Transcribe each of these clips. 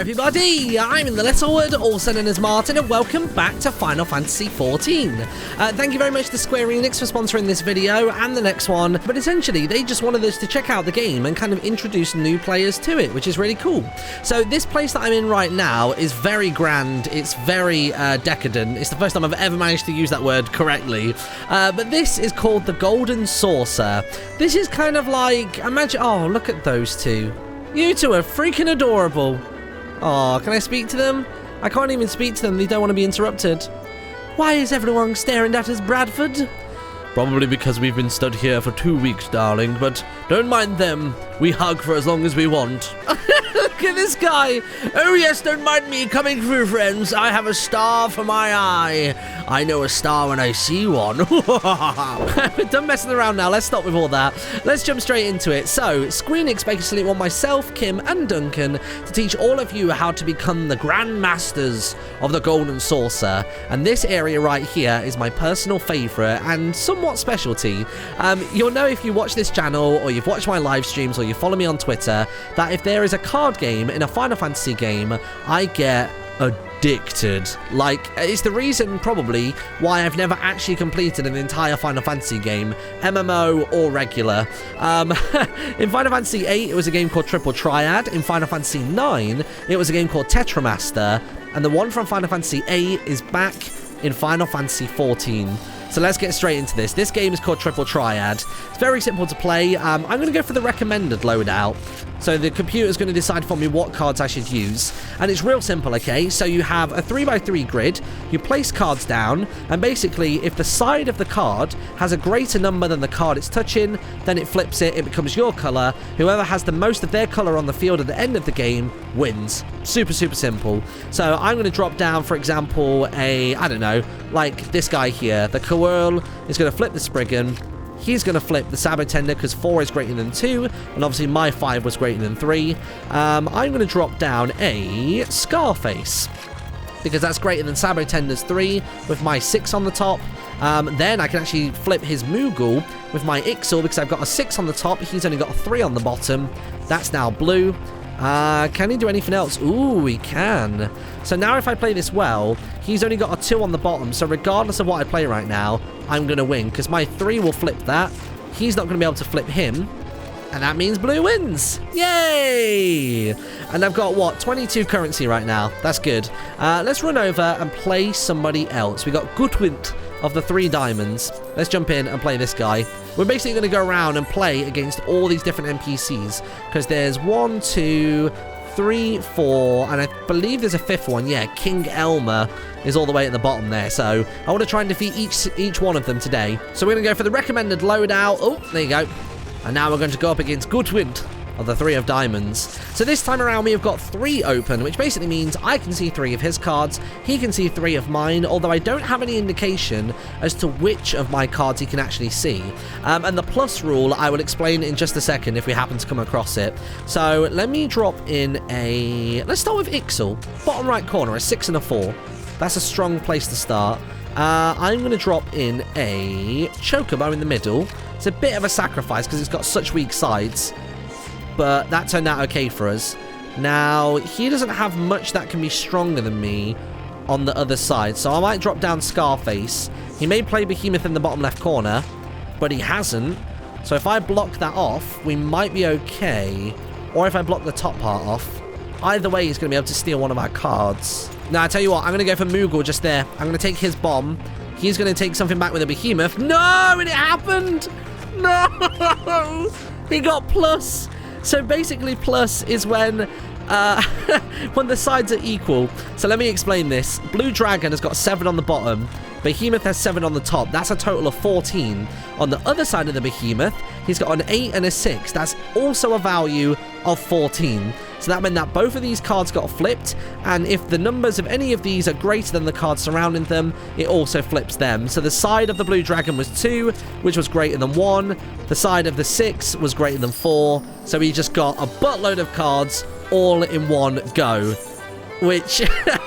everybody, I'm InTheLittleWood, also known as Martin, and welcome back to Final Fantasy XIV. Thank you very much to Square Enix for sponsoring this video and the next one, but essentially they just wanted us to check out the game and kind of introduce new players to it, which is really cool. So this place that I'm in right now is very grand, it's very decadent. It's the first time I've ever managed to use that word correctly, but this is called the Golden Saucer. This is kind of like, imagine, oh, look at those two. You two are freaking adorable. Oh, can I speak to them? I can't even speak to them, they don't want to be interrupted. Why is everyone staring at us, Bradford? Probably because we've been stood here for 2 weeks, darling, but don't mind them. We hug for as long as we want. Look at this guy. Oh yes, don't mind me coming through, friends. I have a star for my eye. I know a star when I see one. We're done messing around now. Let's stop with all that. Let's jump straight into it. So, Square Enix basically want myself, Kim, and Duncan to teach all of you how to become the Grand Masters of the Golden Saucer. And this area right here is my personal favourite and somewhat specialty. You'll know if you watch this channel or you've watched my live streams or you follow me on Twitter that if there is a card game in a Final Fantasy game, I get addicted. Like, it's the reason probably why I've never actually completed an entire Final Fantasy game, MMO or regular. In Final Fantasy VIII, it was a game called Triple Triad. In Final Fantasy IX, it was a game called Tetramaster. And the one from Final Fantasy VIII is back in Final Fantasy XIV. So let's get straight into this. This game is called Triple Triad. It's very simple to play. I'm going to go for the recommended loadout. So the computer's going to decide for me what cards I should use. And it's real simple, okay? So you have a 3x3 grid. You place cards down. And basically, if the side of the card has a greater number than the card it's touching, then it flips it. It becomes your color. Whoever has the most of their color on the field at the end of the game wins. Super, super simple. So I'm going to drop down, for example, I don't know, like this guy here. The Coerl is going to flip the Spriggan. He's going to flip the Sabotender because 4 is greater than 2, and obviously my 5 was greater than 3. I'm going to drop down a Scarface because that's greater than Sabotender's 3 with my 6 on the top. Then I can actually flip his Moogle with my Ixal because I've got a 6 on the top. He's only got a 3 on the bottom. That's now blue. Can he do anything else? Ooh, he can. So now if I play this well, he's only got a 2 on the bottom, so regardless of what I play right now, I'm going to win, because my 3 will flip that. He's not going to be able to flip him, and that means blue wins. Yay! And I've got, what, 22 currency right now. That's good. Let's run over and play somebody else. We got Gutwint of the 3 diamonds. Let's jump in and play this guy. We're basically going to go around and play against all these different NPCs, because there's 1, 2, 3, 4, and I believe there's a 5th one. Yeah, King Elmer is all the way at the bottom there, so I want to try and defeat each one of them today. So we're going to go for the recommended loadout. Oh, there you go. And now we're going to go up against Gutwint of the 3 of diamonds. So this time around we have got 3 open, which basically means I can see 3 of his cards, he can see 3 of mine, although I don't have any indication as to which of my cards he can actually see. And the plus rule I will explain in just a second if we happen to come across it. So let me drop in let's start with Ixal, bottom right corner, a 6 and a 4. That's a strong place to start. I'm going to drop in a Chocobo in the middle. It's a bit of a sacrifice because it's got such weak sides, but that turned out okay for us. Now, he doesn't have much that can be stronger than me on the other side, so I might drop down Scarface. He may play Behemoth in the bottom left corner, but he hasn't. So if I block that off, we might be okay. Or if I block the top part off. Either way, he's going to be able to steal one of our cards. Now, I tell you what, I'm going to go for Moogle just there. I'm going to take his bomb. He's going to take something back with a Behemoth. No, and it happened! No! He got plus. So basically plus is when when the sides are equal. So let me explain this. Blue Dragon has got 7 on the bottom. Behemoth has 7 on the top. That's a total of 14. On the other side of the Behemoth, he's got an 8 and a 6. That's also a value of 14. So that meant that both of these cards got flipped, and if the numbers of any of these are greater than the cards surrounding them, it also flips them. So the side of the Blue Dragon was 2, which was greater than 1. The side of the 6 was greater than 4. So he just got a buttload of cards all in one go, which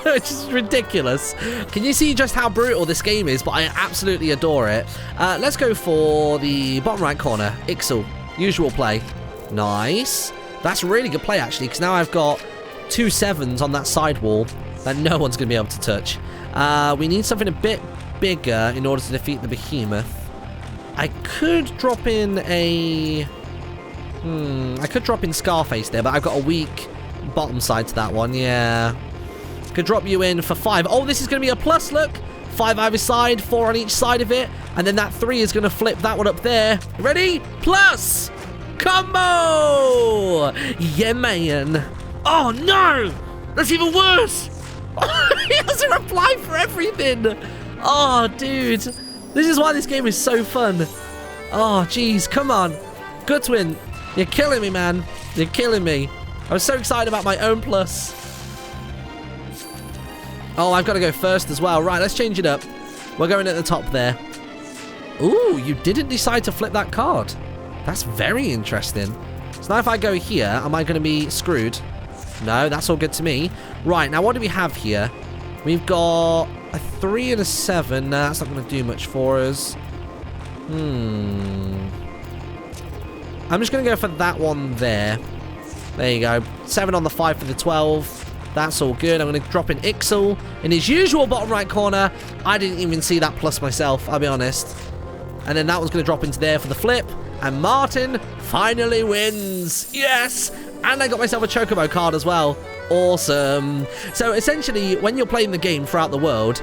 is ridiculous. Can you see just how brutal this game is? But I absolutely adore it. Let's go for the bottom right corner. Ixal, usual play. Nice. That's a really good play, actually, because now I've got 2 sevens on that side wall that no one's going to be able to touch. We need something a bit bigger in order to defeat the behemoth. I could drop in a... I could drop in Scarface there, but I've got a weak bottom side to that one. Yeah. Could drop you in for 5. Oh, this is going to be a plus, look. 5 either side, 4 on each side of it. And then that 3 is going to flip that one up there. Ready? Plus! Combo! Yeah, man. Oh, no! That's even worse! He has a reply for everything! Oh, dude. This is why this game is so fun. Oh, jeez. Come on. Goodwin, you're killing me, man. You're killing me. I was so excited about my own plus. Oh, I've got to go first as well. Right, let's change it up. We're going at the top there. Ooh, you didn't decide to flip that card. That's very interesting. So now if I go here, am I going to be screwed? No, that's all good to me. Right, now what do we have here? We've got a 3 and a 7. Nah, that's not going to do much for us. I'm just going to go for that one there. There you go. 7 on the 5 for the 12. That's all good. I'm going to drop in Ixel in his usual bottom right corner. I didn't even see that plus myself, I'll be honest. And then that one's going to drop into there for the flip. And Martin finally wins. Yes! And I got myself a Chocobo card as well. Awesome. So essentially, when you're playing the game throughout the world,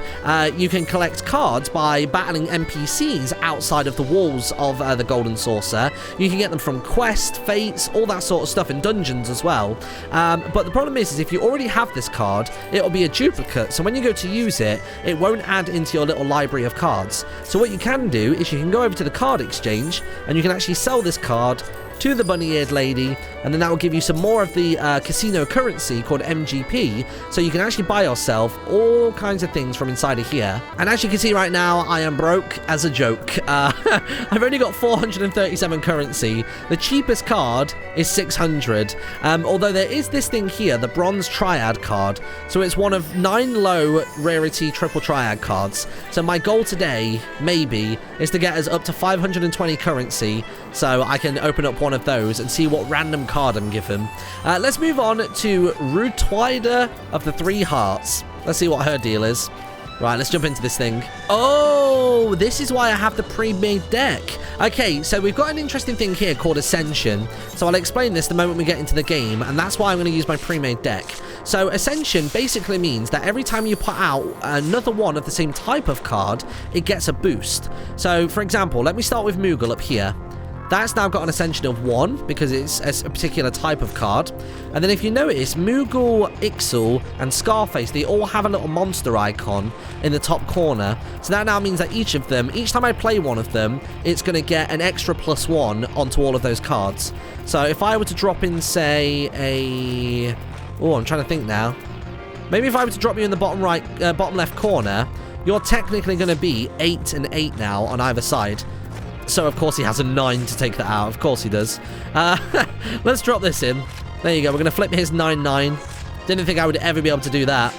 you can collect cards by battling NPCs outside of the walls of the Golden Saucer. You can get them from quests, fates, all that sort of stuff in dungeons as well. But the problem is if you already have this card, it'll be a duplicate. So when you go to use it, it won't add into your little library of cards. So what you can do is you can go over to the card exchange and you can actually sell this card to the bunny-eared lady, and then that will give you some more of the casino currency called MGP, so you can actually buy yourself all kinds of things from inside of here. And as you can see right now, I am broke as a joke. I've only got 437 currency. The cheapest card is 600, although there is this thing here, the Bronze Triad card, so it's one of 9 low rarity Triple Triad cards. So my goal today, maybe, is to get us up to 520 currency, so I can open up one of those and see what random card I'm given. Let's move on to Rutwida of the 3 Hearts. Let's see what her deal is. Right, let's jump into this thing. Oh, this is why I have the pre-made deck. Okay, so we've got an interesting thing here called Ascension. So I'll explain this the moment we get into the game, and that's why I'm going to use my pre-made deck. So Ascension basically means that every time you put out another one of the same type of card, it gets a boost. So, for example, let me start with Moogle up here. That's now got an Ascension of 1 because it's a particular type of card. And then if you notice, Moogle, Ixel, and Scarface, they all have a little monster icon in the top corner. So that now means that each of them, each time I play one of them, it's going to get an extra +1 onto all of those cards. So if I were to drop in, say, a... Oh, I'm trying to think now. Maybe if I were to drop you in the bottom right, bottom left corner, you're technically going to be 8 and 8 now on either side. So, of course, he has a 9 to take that out. Of course he does. Let's drop this in. There you go. We're going to flip his 9-9. Didn't think I would ever be able to do that.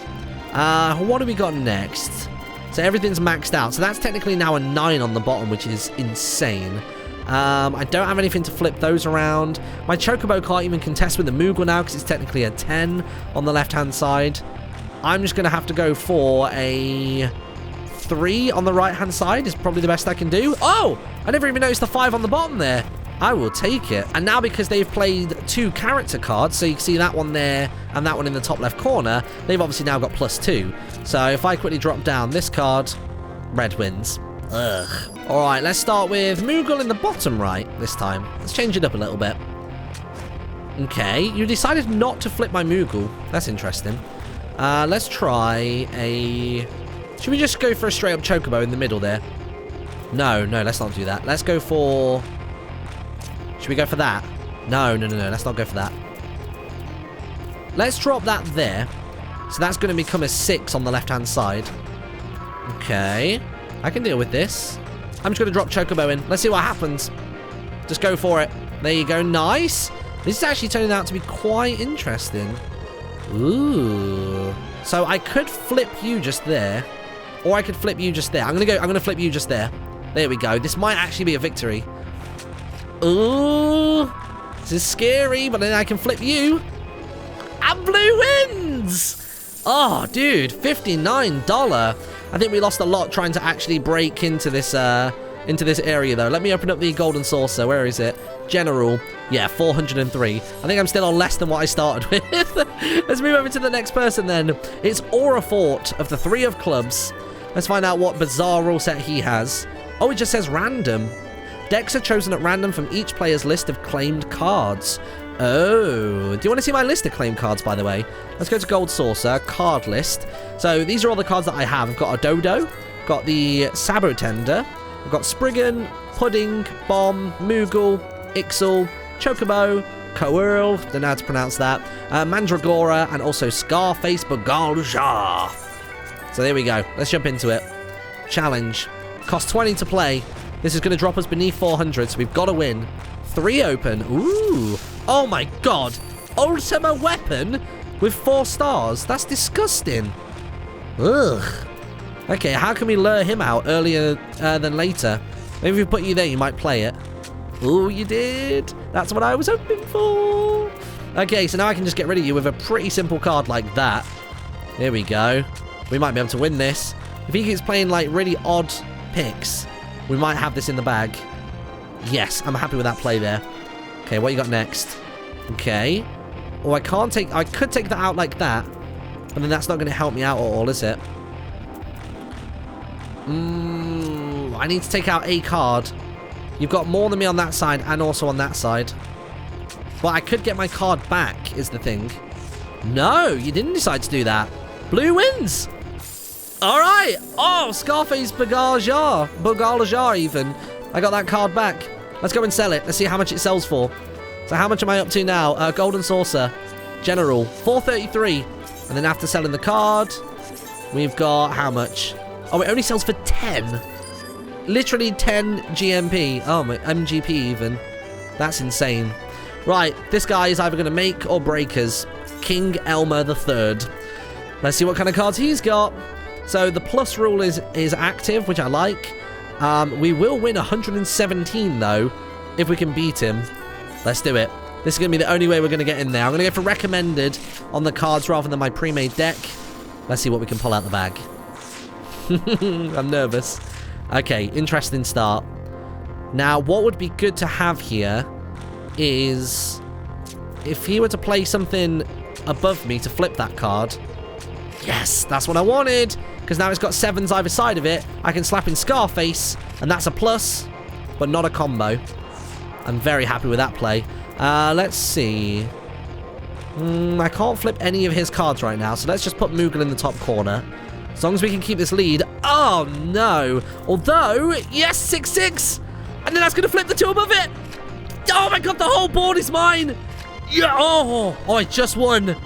What do we got next? So, everything's maxed out. So, that's technically now a 9 on the bottom, which is insane. I don't have anything to flip those around. My Chocobo can't even contest with the Moogle now because it's technically a 10 on the left-hand side. I'm just going to have to go for a 3 on the right-hand side is probably the best I can do. Oh! I never even noticed the 5 on the bottom there. I will take it. And now because they've played 2 character cards, so you can see that one there and that one in the top left corner, they've obviously now got +2. So if I quickly drop down this card, red wins. Ugh. Alright, let's start with Moogle in the bottom right this time. Let's change it up a little bit. Okay, you decided not to flip my Moogle. That's interesting. Let's try a... Should we just go for a straight up Chocobo in the middle there? No, let's not do that. Let's go for... Should we go for that? No, let's not go for that. Let's drop that there. So that's going to become a 6 on the left-hand side. Okay. I can deal with this. I'm just going to drop Chocobo in. Let's see what happens. Just go for it. There you go. Nice. This is actually turning out to be quite interesting. Ooh. So I could flip you just there. Or I could flip you just there. I'm going to flip you just there. There we go. This might actually be a victory. Ooh. This is scary, but then I can flip you. And blue wins! Oh, dude, $59. I think we lost a lot trying to actually break into this area, though. Let me open up the golden saucer. Where is it? General. Yeah, 403. I think I'm still on less than what I started with. Let's move over to the next person, then. It's Aura Fort of the 3 of clubs. Let's find out what bizarre rule set he has. Oh, it just says random. Decks are chosen at random from each player's list of claimed cards. Oh, do you want to see my list of claimed cards, by the way? Let's go to Gold Saucer, card list. So these are all the cards that I have. I've got a Dodo, got the Sabotender, I've got Spriggan, Pudding, Bomb, Moogle, Ixal, Chocobo, Coerl, don't know how to pronounce that, Mandragora, and also Scarface Bagalja. So there we go. Let's jump into it. Challenge. Costs 20 to play. This is going to drop us beneath 400, so we've got to win. 3 open. Ooh. Oh my god. Ultimate weapon with 4 stars. That's disgusting. Ugh. Okay, how can we lure him out earlier than later? Maybe if we put you there, you might play it. Ooh, you did. That's what I was hoping for. Okay, so now I can just get rid of you with a pretty simple card like that. Here we go. We might be able to win this. If he keeps playing, like, really odd picks, we might have this in the bag. Yes, I'm happy with that play there. Okay, what you got next? Okay. Oh, I could take that out like that, but then that's not going to help me out at all, is it? I need to take out a card. You've got more than me on that side and also on that side. Well, I could get my card back, is the thing. No, you didn't decide to do that. Blue wins. All right. Oh, Scarface Bagalja even. I got that card back. Let's go and sell it. Let's see how much it sells for. So how much am I up to now? Golden Saucer. General. 433. And then after selling the card, we've got how much? Oh, it only sells for 10. Literally 10 GMP. Oh, my MGP even. That's insane. Right, this guy is either going to make or break us. King Elmer III. Let's see what kind of cards he's got. So the plus rule is active, which I like. We will win 117, though, if we can beat him. Let's do it. This is going to be the only way we're going to get in there. I'm going to go for recommended on the cards rather than my pre-made deck. Let's see what we can pull out the bag. I'm nervous. Okay, interesting start. Now, what would be good to have here is if he were to play something above me to flip that card. Yes, that's what I wanted. Because now it's got 7s either side of it. I can slap in Scarface, and that's a plus, but not a combo. I'm very happy with that play. Let's see. I can't flip any of his cards right now, so let's just put Moogle in the top corner. As long as we can keep this lead. Oh, no. Although, yes, 6-6. And then that's going to flip the 2 above it. Oh, my God, the whole board is mine. Yeah. Oh, I just won.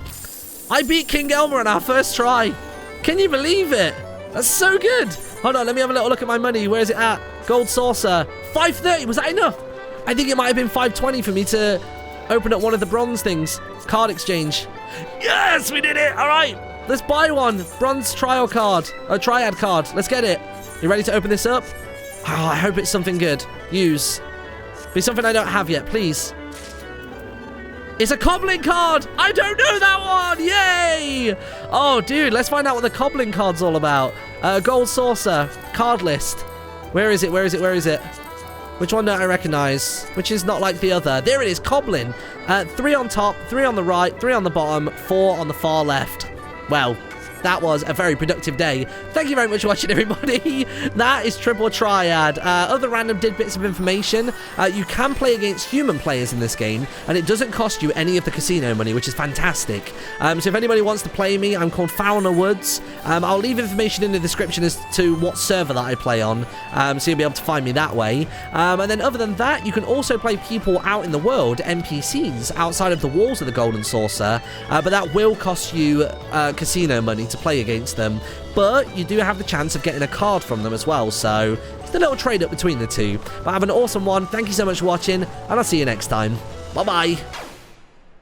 I beat King Elmer on our first try. Can you believe it? That's so good. Hold on, let me have a little look at my money. Where is it at? Gold Saucer. 530. Was that enough? I think it might have been 520 for me to open up one of the bronze things. Card exchange. Yes, we did it. All right. Let's buy one. Bronze trial card. A triad card. Let's get it. You ready to open this up? Oh, I hope it's something good. Use. Be something I don't have yet, please. It's a cobbling card. I don't know that one. Yay. Oh, dude, let's find out what the cobbling card's all about. Gold Saucer. Card list. Where is it? Where is it? Where is it? Which one don't I recognize? Which is not like the other? There it is. Cobbling. 3 on top, 3 on the right, 3 on the bottom, 4 on the far left. Well, that was a very productive day. Thank you very much for watching, everybody. That is Triple Triad. Other random bits of information. You can play against human players in this game, and it doesn't cost you any of the casino money, which is fantastic. So if anybody wants to play me, I'm called Fowler Woods. I'll leave information in the description as to what server that I play on, so you'll be able to find me that way. And then other than that, you can also play people out in the world, NPCs, outside of the walls of the Golden Saucer, but that will cost you casino money to play against them, but you do have the chance of getting a card from them as well, so it's a little trade up between the two. But have an awesome one. Thank you so much for watching, and I'll see you next time. Bye bye.